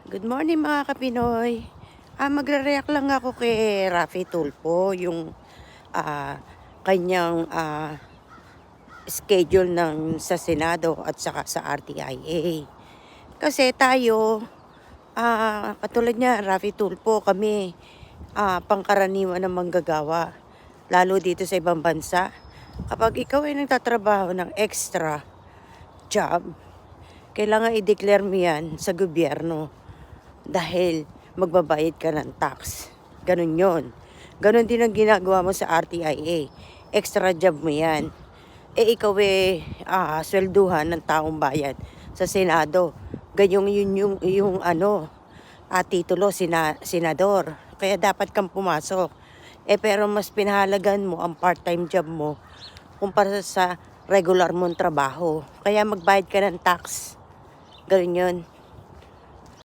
Good morning mga Kapinoy. Magre-react lang ako kay Raffy Tulfo, yung ah, kanyang schedule sa Senado at saka sa RTIA. Kasi tayo, katulad niya, Raffy Tulfo, kami pangkaraniwan ng manggagawa, lalo dito sa ibang bansa. Kapag ikaw ay nagtatrabaho ng extra job, kailangan i-declare mo yan sa gobyerno dahil magbabayad ka ng tax. Ganun yon. Ganun din ang ginagawa mo sa RTIA. Extra job mo yan. Ikaw swelduhan ng taong bayan sa Senado. Ganyong yung titulo, senador. Kaya dapat kang pumasok. Pero mas pinahalagan mo ang part-time job mo kumpara sa regular mong trabaho. Kaya magbayad ka ng tax. Ganun yun.